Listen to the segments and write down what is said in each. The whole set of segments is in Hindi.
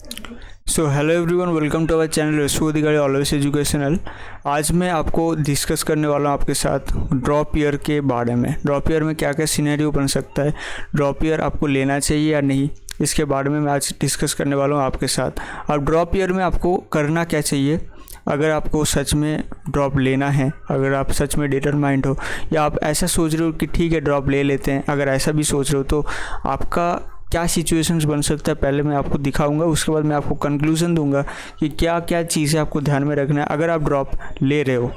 So hello everyone, welcome to our channel Rasu Adhikari always educational. आज मैं आपको डिस्कस करने वाला हूँ आपके साथ ड्रॉप ईयर के बारे में। ड्रॉप ईयर में क्या क्या सिनेरियो बन सकता है, ड्रॉप ईयर आपको लेना चाहिए या नहीं, इसके बारे में मैं आज डिस्कस करने वाला हूँ आपके साथ। अब ड्रॉप ईयर में आपको करना क्या चाहिए अगर आपको सच में ड्रॉप लेना है, अगर आप सच में डिटरमाइंड हो या आप ऐसा सोच रहे हो कि ठीक है ड्रॉप ले लेते हैं, अगर ऐसा भी सोच रहे हो तो आपका क्या सिचुएशंस बन सकता है पहले मैं आपको दिखाऊंगा। उसके बाद मैं आपको कंक्लूजन दूंगा कि क्या क्या चीज़ें आपको ध्यान में रखना है अगर आप ड्रॉप ले रहे हो।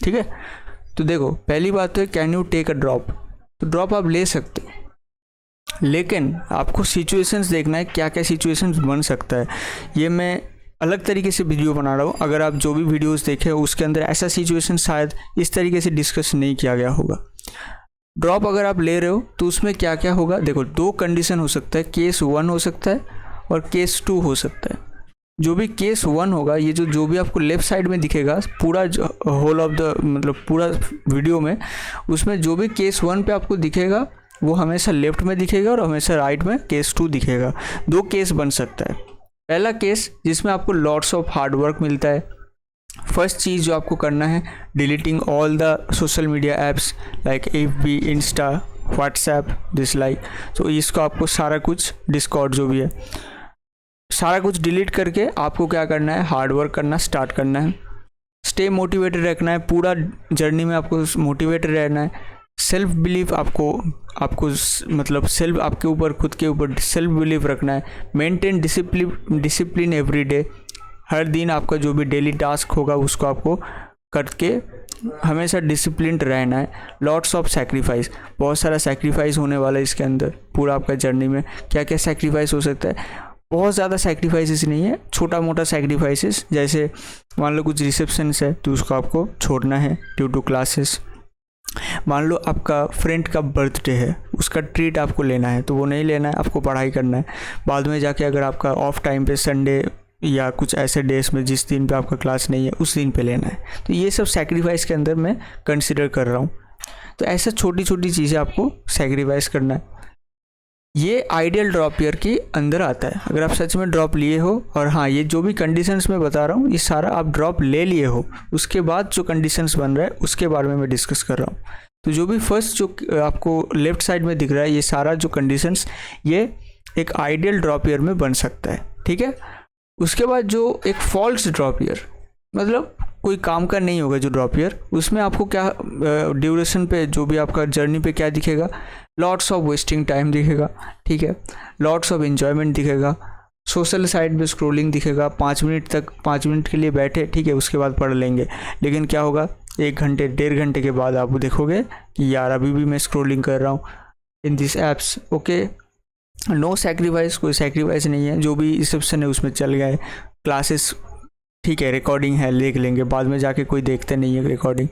ठीक है, तो देखो पहली बात तो है can you take a drop. तो ड्रॉप आप ले सकते हो, लेकिन आपको सिचुएशंस देखना है क्या क्या सिचुएशंस बन सकता है। ये मैं अलग तरीके से वीडियो बना रहा हूँ, अगर आप जो भी वीडियोस देखे उसके अंदर ऐसा सिचुएशन शायद इस तरीके से डिस्कस नहीं किया गया होगा। ड्रॉप अगर आप ले रहे हो तो उसमें क्या क्या होगा, देखो दो कंडीशन हो सकता है, केस 1 हो सकता है और केस 2 हो सकता है। जो भी केस 1 होगा, ये जो भी आपको लेफ्ट साइड में दिखेगा पूरा होल ऑफ द मतलब पूरा वीडियो में, उसमें जो भी केस 1 पे आपको दिखेगा वो हमेशा लेफ्ट में दिखेगा और हमेशा राइट में केस 2 दिखेगा। दो केस बन सकता है। पहला केस जिसमें आपको लॉट्स ऑफ हार्ड वर्क मिलता है। फर्स्ट चीज़ जो आपको करना है, deleting all the social media apps like FB, Insta, WhatsApp, this like. तो इसको आपको सारा कुछ, डिस्कॉर्ड जो भी है, सारा कुछ डिलीट करके आपको क्या करना है, हार्ड वर्क करना स्टार्ट करना है। स्टे मोटिवेटेड रखना है, पूरा जर्नी में आपको मोटिवेटेड रहना है। सेल्फ बिलीफ आपको मतलब सेल्फ आपके ऊपर, खुद के ऊपर सेल्फ बिलीफ रखना है। Maintain discipline every day. हर दिन आपका जो भी डेली टास्क होगा उसको आपको करके हमेशा डिसिप्लिन्ड रहना है। लॉट्स ऑफ सैक्रिफाइस, बहुत सारा सैक्रिफाइस होने वाला है इसके अंदर। पूरा आपका जर्नी में क्या क्या सैक्रिफाइस हो सकता है, बहुत ज़्यादा सैक्रिफाइसेस नहीं है, छोटा मोटा सैक्रिफाइसेस। जैसे मान लो कुछ रिसेप्शंस है तो उसको आपको छोड़ना है ड्यू टू क्लासेस। मान लो आपका फ्रेंड का बर्थडे है, उसका ट्रीट आपको लेना है तो वो नहीं लेना है, आपको पढ़ाई करना है। बाद में जाके अगर आपका ऑफ टाइम पे संडे या कुछ ऐसे डेज में जिस दिन पे आपका क्लास नहीं है उस दिन पे लेना है। तो ये सब सैक्रिफाइस के अंदर मैं कंसिडर कर रहा हूँ। तो ऐसा छोटी छोटी चीज़ें आपको सैक्रिफाइस करना है। ये आइडियल ड्रॉप ईयर के अंदर आता है अगर आप सच में ड्रॉप लिए हो। और हाँ, ये जो भी कंडीशंस मैं बता रहा हूँ ये सारा आप ड्रॉप ले लिए हो, उसके बाद जो कंडीशंस बन रहा है उसके बारे में मैं डिस्कस कर रहा हूँ। तो जो भी फर्स्ट जो आपको लेफ्ट साइड में दिख रहा है, ये सारा जो कंडीशंस ये एक आइडियल ड्रॉप ईयर में बन सकता है। ठीक है, उसके बाद जो एक फॉल्स ड्रॉप ईयर, मतलब कोई काम का नहीं होगा जो ड्रॉप ईयर, उसमें आपको क्या ड्यूरेशन पे जो भी आपका जर्नी पे क्या दिखेगा, लॉट्स ऑफ वेस्टिंग टाइम दिखेगा। ठीक है, लॉट्स ऑफ एन्जॉयमेंट दिखेगा, सोशल साइड में स्क्रोलिंग दिखेगा। 5 मिनट तक 5 मिनट के लिए बैठे, ठीक है, उसके बाद पढ़ लेंगे, लेकिन क्या होगा 1 घंटे 1.5 घंटे के बाद आप देखोगे कि यार अभी भी मैं स्क्रोलिंग कर रहा हूँ in this apps. Okay, no sacrifice, कोई सैक्रिफाइस नहीं है। जो भी रिसेप्शन है उसमें चल गए, क्लासेस ठीक है रिकॉर्डिंग है देख लेंगे, बाद में जाके कोई देखते नहीं है रिकॉर्डिंग।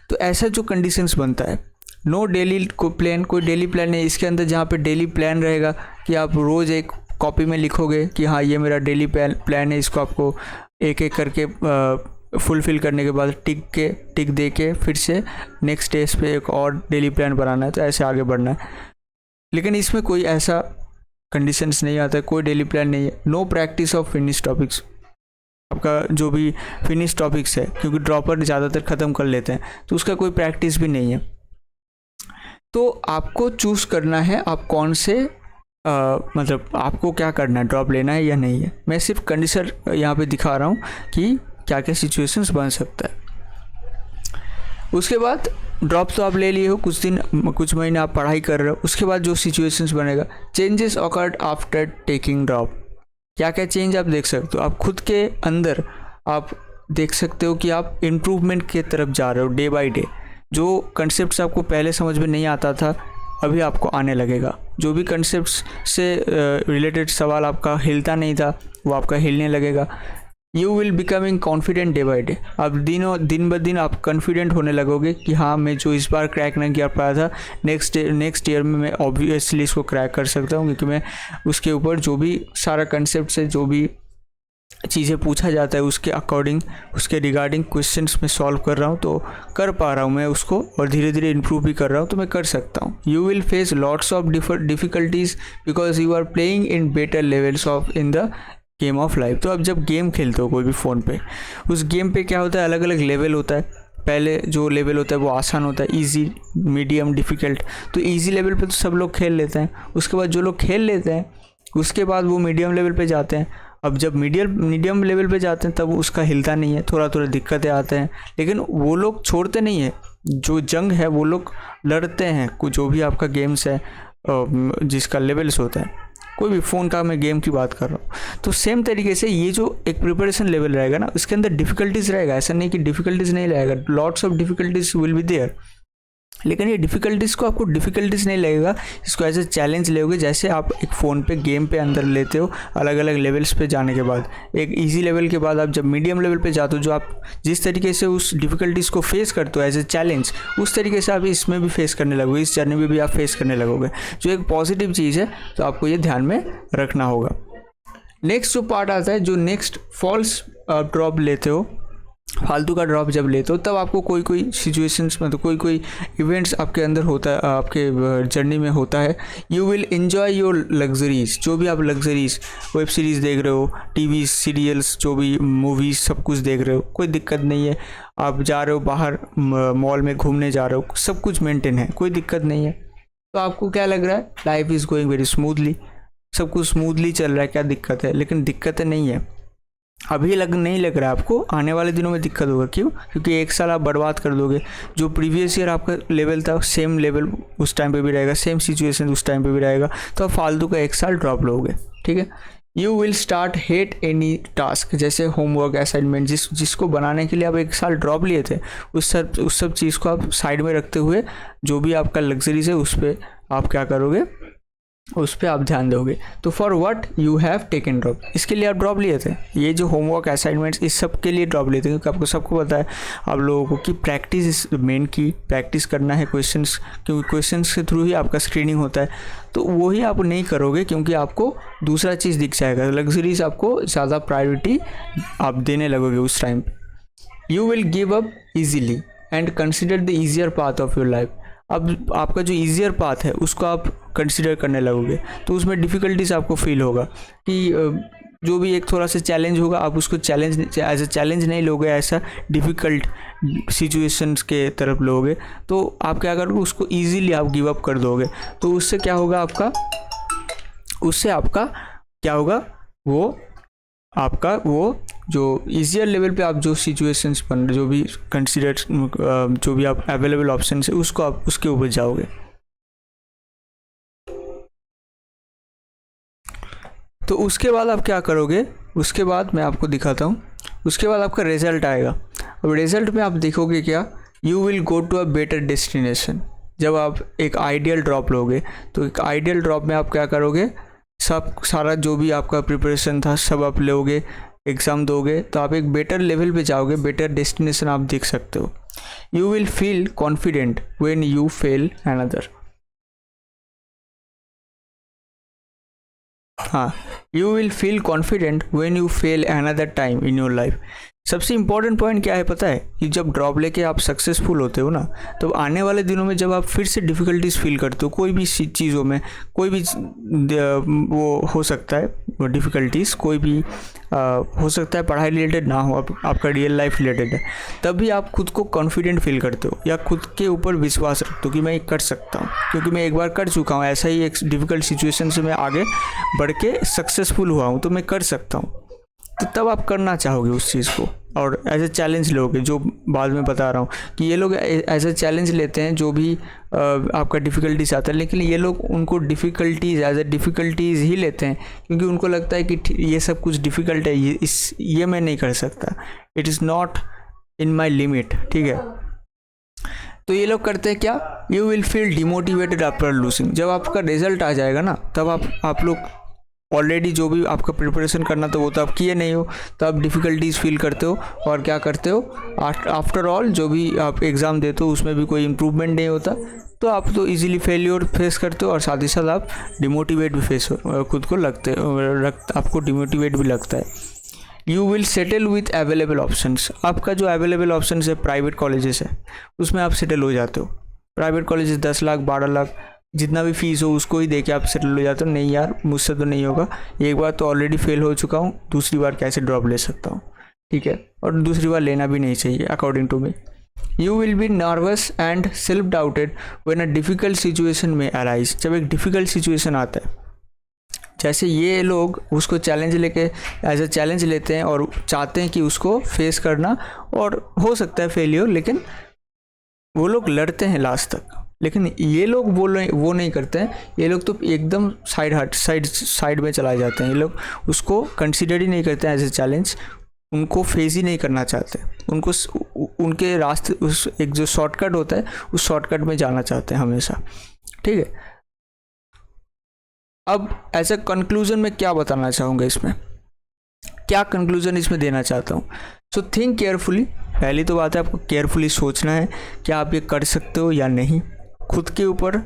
तो ऐसा जो कंडीशंस बनता है। नो डेली प्लान, कोई डेली प्लान नहीं इसके अंदर। जहाँ पे डेली प्लान रहेगा कि आप रोज़ एक कॉपी में लिखोगे कि हाँ ये मेरा डेली प्लान है, इसको आपको एक एक करके फुलफ़िल करने के बाद टिक दे के फिर से नेक्स्ट डेज पे एक और डेली प्लान बनाना है, तो ऐसे आगे बढ़ना है। लेकिन इसमें कोई ऐसा कंडीशंस नहीं आता है, कोई डेली प्लान नहीं है। Know practice of finish topics, आपका जो भी फिनिश टॉपिक्स है, क्योंकि ड्रॉपर ज़्यादातर ख़त्म कर लेते हैं तो उसका कोई प्रैक्टिस भी नहीं है। तो आपको चूज़ करना है आप कौन से मतलब आपको क्या करना है, ड्रॉप लेना है या नहीं है। मैं सिर्फ कंडीशन यहाँ पे दिखा रहा हूँ कि क्या क्या सिचुएशंस बन सकता है। उसके बाद ड्रॉप तो आप ले लिए हो, कुछ महीने आप पढ़ाई कर रहे हो, उसके बाद जो सिचुएशंस बनेगा, changes awkward after taking drop. क्या क्या चेंज आप देख सकते हो, आप खुद के अंदर आप देख सकते हो कि आप इम्प्रूवमेंट की तरफ जा रहे हो डे बाय डे। जो कंसेप्ट आपको पहले समझ में नहीं आता था अभी आपको आने लगेगा। जो भी कंसेप्ट से रिलेटेड सवाल आपका हिलता नहीं था वो आपका हिलने लगेगा। You will becoming confident day by day. अब दिन ब दिन आप कॉन्फिडेंट होने लगोगे कि हाँ मैं जो इस बार क्रैक नहीं कर पाया था नेक्स्ट ईयर में मैं ऑब्वियसली इसको क्रैक कर सकता हूँ, क्योंकि मैं उसके ऊपर जो भी सारा कंसेप्ट से जो भी चीज़ें पूछा जाता है उसके अकॉर्डिंग, उसके रिगार्डिंग क्वेश्चंस में सॉल्व कर रहा हूँ, तो कर पा रहा हूँ मैं उसको और धीरे धीरे इम्प्रूव भी कर रहा हूँ, तो मैं कर सकता हूँ। You will face lots of difficulties because you are playing in better levels of in the game of life. तो अब जब गेम खेलते हो कोई भी फ़ोन पे, उस गेम पे क्या होता है, अलग अलग लेवल होता है। पहले जो लेवल होता है वो आसान होता है, इजी, मीडियम, डिफ़िकल्ट। तो इजी लेवल पे तो सब लोग खेल लेते हैं। उसके बाद जो लोग खेल लेते हैं उसके बाद वो मीडियम लेवल पे जाते हैं। अब जब मीडियम लेवल पे जाते हैं तब उसका हिलता नहीं है, थोड़ा थोड़ा दिक्कतें आते हैं, लेकिन वो लोग छोड़ते नहीं है। जो जंग है वो लोग लड़ते हैं। कुछ जो भी आपका गेम्स है जिसका लेवल्स होता है, कोई भी फ़ोन का मैं गेम की बात कर रहा हूँ, तो सेम तरीके से ये जो एक प्रिपरेशन लेवल रहेगा ना, इसके अंदर डिफ़िकल्टीज रहेगा। ऐसा नहीं कि डिफ़िकल्टीज नहीं रहेगा, lots of difficulties will be there, लेकिन ये डिफ़िकल्टीज़ को आपको डिफ़िकल्टीज नहीं लगेगा, इसको एज ए चैलेंज लोगे। जैसे आप एक फ़ोन पे गेम पे अंदर लेते हो अलग अलग लेवल्स पे जाने के बाद, एक इजी लेवल के बाद आप जब मीडियम लेवल पे जाते हो, जो आप जिस तरीके से उस डिफ़िकल्टीज़ को फेस करते हो एज ए चैलेंज, उस तरीके से आप इसमें भी फेस करने लगोगे, इस जर्नी में भी आप फेस करने लगोगे, जो एक पॉजिटिव चीज़ है। तो आपको ये ध्यान में रखना होगा। नेक्स्ट जो पार्ट आता है, जो नेक्स्ट फॉल्स ड्रॉप लेते हो, फालतू का ड्रॉप जब लेते हो, तब आपको कोई कोई सिचुएशंस में, तो कोई कोई इवेंट्स आपके अंदर होता है, आपके जर्नी में होता है। You will enjoy your luxuries, जो भी आप लग्जरीज, वेब सीरीज़ देख रहे हो, टीवी सीरियल्स, जो भी मूवीज़, सब कुछ देख रहे हो, कोई दिक्कत नहीं है। आप जा रहे हो बाहर मॉल में घूमने जा रहे हो, सब कुछ मेंटेन है, कोई दिक्कत नहीं है। तो आपको क्या लग रहा है, life is going very smoothly, सब कुछ स्मूथली चल रहा है, क्या दिक्कत है? लेकिन दिक्कतें नहीं है, अभी नहीं लग रहा है आपको, आने वाले दिनों में दिक्कत होगा। क्यों? क्योंकि एक साल आप बर्बाद कर दोगे। जो प्रीवियस ईयर आपका लेवल था, सेम लेवल उस टाइम पे भी रहेगा, सेम सिचुएशन उस टाइम पे भी रहेगा, तो आप फालतू का एक साल ड्रॉप लोगे। ठीक है। You will start hate any task, जैसे होमवर्क, असाइनमेंट, जिसको बनाने के लिए आप एक साल ड्रॉप लिए थे, उस सब चीज़ को आप साइड में रखते हुए, जो भी आपका लग्जरीज है उस पर आप क्या करोगे, उस पर आप ध्यान दोगे। तो for what you have taken drop, इसके लिए आप ड्रॉप लिए थे। ये जो होमवर्क, असाइनमेंट्स, इस सब के लिए ड्रॉप लिए थे, क्योंकि आपको सबको पता है, आप लोगों को, कि प्रैक्टिस इज मेन की, प्रैक्टिस करना है क्वेश्चंस, क्योंकि क्वेश्चंस के थ्रू ही आपका स्क्रीनिंग होता है। तो वही आप नहीं करोगे, क्योंकि आपको दूसरा चीज़ दिख जाएगा, लग्जरीज आपको ज़्यादा प्रायोरिटी आप देने लगोगे उस टाइम पे। You will give up easily and consider the easier path of your life. अब आपका जो ईजियर पाथ है उसको आप कंसिडर करने लगोगे, तो उसमें डिफ़िकल्टीज आपको फील होगा कि जो भी एक थोड़ा सा चैलेंज होगा, आप उसको चैलेंज एज ए चैलेंज नहीं लोगे, ऐसा डिफ़िकल्ट सिचुएशंस के तरफ लोगे। तो आप क्या करोगे, उसको ईजीली आप गिव अप कर दोगे। तो उससे क्या होगा, उससे आपका क्या होगा, वो जो ईजियर लेवल पे आप जो सिचुएशंस बन, जो भी कंसिडर, जो भी आप अवेलेबल ऑप्शन है, उसको आप उसके ऊपर जाओगे। तो उसके बाद आप क्या करोगे, उसके बाद मैं आपको दिखाता हूँ। उसके बाद आपका रिजल्ट आएगा। अब रिजल्ट में आप देखोगे क्या, you will go to a better destination. जब आप एक आइडियल ड्रॉप लोगे, तो एक आइडियल ड्रॉप में आप क्या करोगे, सारा जो भी आपका प्रिपरेशन था सब आप लोगे, एग्ज़ाम दोगे, तो आप एक बेटर लेवल पे जाओगे, बेटर डेस्टिनेशन आप देख सकते हो। You will feel confident when you fail another. हाँ, you will feel confident when you fail another time in your life. सबसे इम्पॉर्टेंट पॉइंट क्या है पता है, कि जब ड्रॉप लेके आप सक्सेसफुल होते हो ना, तो आने वाले दिनों में जब आप फिर से डिफ़िकल्टीज फील करते हो, कोई भी चीज़ों में, कोई भी वो हो सकता है, वो डिफ़िकल्टीज़ कोई भी हो सकता है, पढ़ाई रिलेटेड ना हो, आपका रियल लाइफ रिलेटेड है, तब भी आप खुद को कॉन्फिडेंट फील करते हो, या खुद के ऊपर विश्वास रखते हो कि मैं कर सकता हूँ, क्योंकि मैं एक बार कर चुका हूँ, ऐसा ही एक डिफ़िकल्ट सिचुएशन से मैं आगे बढ़ के सक्सेसफुल हुआ हूँ, तो मैं कर सकता हूँ। तो तब आप करना चाहोगे उस चीज़ को, और एज ए चैलेंज लोगे, जो बाद में बता रहा हूँ कि ये लोग एज ए चैलेंज लेते हैं, जो भी आपका डिफ़िकल्टीज आता है, लेकिन ये लोग उनको डिफ़िकल्टीज एज ए डिफ़िकल्टीज ही लेते हैं, क्योंकि उनको लगता है कि ये सब कुछ डिफ़िकल्ट है, ये मैं नहीं कर सकता, it is not in my limit. ठीक है। तो ये लोग करते हैं क्या, you will feel demotivated after losing. जब आपका रिजल्ट आ जाएगा ना, तब आप लोग ऑलरेडी जो भी आपका प्रिपरेशन करना था वो तो आप किए नहीं हो, तो आप डिफ़िकल्टीज फील करते हो, और क्या करते हो, आफ्टर ऑल जो भी आप एग्ज़ाम देते हो उसमें भी कोई इम्प्रूवमेंट नहीं होता, तो आप तो इजीली फेलियर फेस करते हो, और साथ ही साथ आप डिमोटिवेट भी फेस खुद को आपको डिमोटिवेट भी लगता है। You will settle with available options. आपका जो अवेलेबल ऑप्शंस है, प्राइवेट कॉलेजेस है, उसमें आप सेटल हो जाते हो। प्राइवेट कॉलेजेस 10 लाख, 12 लाख, जितना भी फीस हो उसको ही दे के आप सेटल हो जाते हो, नहीं यार मुझसे तो नहीं होगा, एक बार तो ऑलरेडी फेल हो चुका हूँ, दूसरी बार कैसे ड्रॉप ले सकता हूँ, ठीक है, और दूसरी बार लेना भी नहीं चाहिए according to me. You will be nervous and self doubted when a difficult situation में अराइज, जब एक डिफ़िकल्ट सिचुएशन आता है, जैसे ये लोग उसको चैलेंज लेके एज अ चैलेंज लेते हैं और चाहते हैं कि उसको फेस करना, और हो सकता है फेलियर, लेकिन वो लोग लड़ते हैं लास्ट तक। लेकिन ये लोग वो नहीं करते हैं, ये लोग तो एकदम साइड में चला जाते हैं, ये लोग उसको कंसिडर ही नहीं करते हैं एज ए चैलेंज, उनको फेस ही नहीं करना चाहते, उनको उनके रास्ते उस एक जो शॉर्टकट होता है उस शॉर्टकट में जाना चाहते हैं हमेशा, ठीक है। अब एज अ कंक्लूजन में क्या बताना चाहूँगा, इसमें क्या कंक्लूजन इसमें देना चाहता हूँ। सो थिंक केयरफुली, पहली तो बात है आपको केयरफुली सोचना है कि आप ये कर सकते हो या नहीं, खुद के ऊपर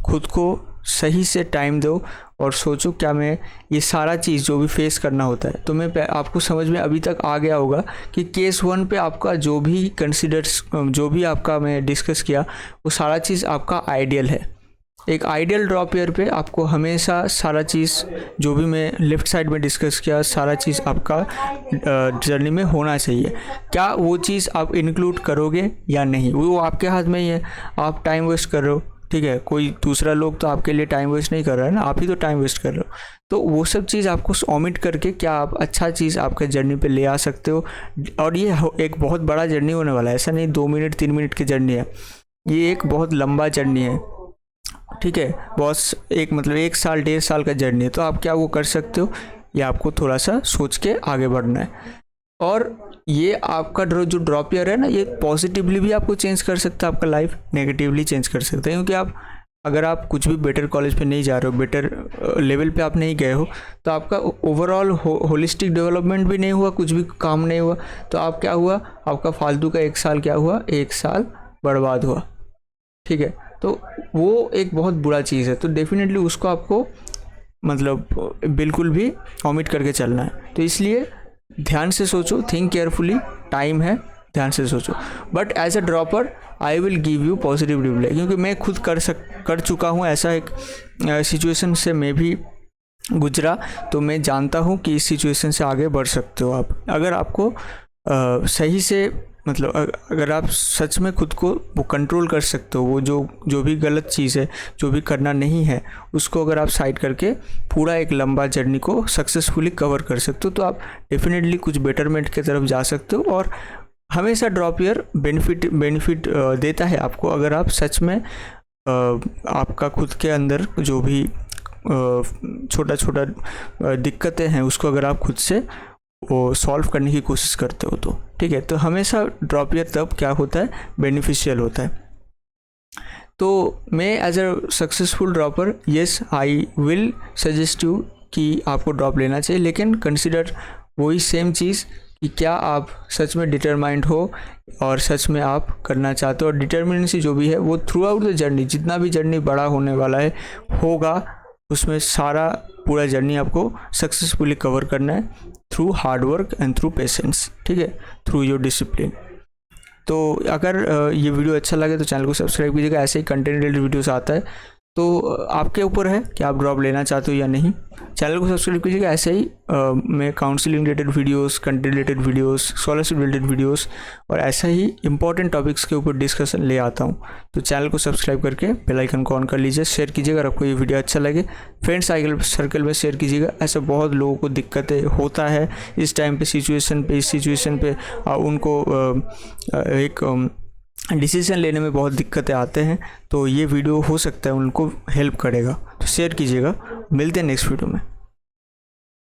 खुद को सही से टाइम दो और सोचो क्या मैं ये सारा चीज़ जो भी फेस करना होता है, तो मैं आपको समझ में अभी तक आ गया होगा कि केस 1 पे आपका जो भी आपका मैं डिस्कस किया वो सारा चीज़ आपका आइडियल है। एक आइडियल ड्रॉप ईयर पे आपको हमेशा सारा चीज़ जो भी मैं लेफ़्ट साइड में डिस्कस किया सारा चीज़ आपका जर्नी में होना चाहिए। क्या वो चीज़ आप इंक्लूड करोगे या नहीं, वो आपके हाथ में ही है। आप टाइम वेस्ट कर रहे हो, ठीक है, कोई दूसरा लोग तो आपके लिए टाइम वेस्ट नहीं कर रहा है ना, आप ही तो टाइम वेस्ट कर रहे हो। तो वो सब चीज़ आपको ओमिट करके क्या आप अच्छा चीज़ आपके जर्नी पे ले आ सकते हो। और ये एक बहुत बड़ा जर्नी होने वाला है, ऐसा नहीं 2 मिनट 3 मिनट की जर्नी है, ये एक बहुत लंबा जर्नी है, ठीक है, बॉस एक मतलब 1 साल 1.5 साल का जर्नी है। तो आप क्या वो कर सकते हो, ये आपको थोड़ा सा सोच के आगे बढ़ना है। और ये आपका जो ड्रॉप ईयर है ना, ये पॉजिटिवली भी आपको चेंज कर सकता है आपका लाइफ, नेगेटिवली चेंज कर सकता है, क्योंकि अगर आप कुछ भी बेटर कॉलेज पे नहीं जा रहे हो, बेटर लेवल पे आप नहीं गए हो, तो आपका ओवरऑल होलिस्टिक डेवलपमेंट भी नहीं हुआ, कुछ भी काम नहीं हुआ, तो आप क्या हुआ, आपका फालतू का 1 साल क्या हुआ, 1 साल बर्बाद हुआ, ठीक है। तो वो एक बहुत बुरा चीज़ है, तो डेफिनेटली उसको आपको मतलब बिल्कुल भी ओमिट करके चलना है। तो इसलिए ध्यान से सोचो, थिंक केयरफुली, टाइम है, ध्यान से सोचो। But as a dropper I will give you positive reply, क्योंकि मैं खुद कर चुका हूँ ऐसा एक सिचुएशन से मैं भी गुजरा, तो मैं जानता हूँ कि इस सिचुएशन से आगे बढ़ सकते हो आप। अगर आपको सही से मतलब अगर आप सच में खुद को वो कंट्रोल कर सकते हो, वो जो भी गलत चीज़ है, जो भी करना नहीं है, उसको अगर आप साइड करके पूरा एक लंबा जर्नी को सक्सेसफुली कवर कर सकते हो, तो आप डेफिनेटली कुछ बेटरमेंट की तरफ जा सकते हो। और हमेशा ड्रॉप ईयर बेनिफिट देता है आपको, अगर आप सच में आपका खुद के अंदर जो भी छोटा दिक्कतें हैं उसको अगर आप खुद से वो सॉल्व करने की कोशिश करते हो, तो ठीक है। तो हमेशा ड्रॉप ईयर तब क्या होता है, बेनिफिशियल होता है। तो मैं as a successful dropper, yes I will suggest you कि आपको ड्रॉप लेना चाहिए, लेकिन कंसिडर वही सेम चीज़ कि क्या आप सच में डिटरमाइंड हो और सच में आप करना चाहते हो। और डिटर्मिनेंसी जो भी है वो थ्रू आउट द जर्नी, जितना भी जर्नी बड़ा होने वाला है होगा, उसमें सारा पूरा जर्नी आपको सक्सेसफुली कवर करना है through hard work and through patience, ठीक है, थ्रू योर डिसिप्लिन। तो अगर ये वीडियो अच्छा लगे तो चैनल को सब्सक्राइब कीजिएगा, ऐसे ही कंटेंट रिलेटेड वीडियोस आता है, तो आपके ऊपर है कि आप ड्रॉप लेना चाहते हो या नहीं। चैनल को सब्सक्राइब कीजिएगा, ऐसे ही मैं counselling related videos, content related videos, scholarship related videos और ऐसा ही इंपॉर्टेंट टॉपिक्स के ऊपर डिस्कशन ले आता हूँ। तो चैनल को सब्सक्राइब करके बेल आइकन को ऑन कर लीजिए, शेयर कीजिएगा अगर आपको ये वीडियो अच्छा लगे, फ्रेंड्स सर्कल में शेयर कीजिएगा। ऐसे बहुत लोगों को दिक्कतें होता है इस टाइम पे, इस सिचुएशन पे उनको एक डिसीजन लेने में बहुत दिक्कतें आते हैं, तो ये वीडियो हो सकता है उनको हेल्प करेगा। तो शेयर कीजिएगा, मिलते हैं नेक्स्ट वीडियो में।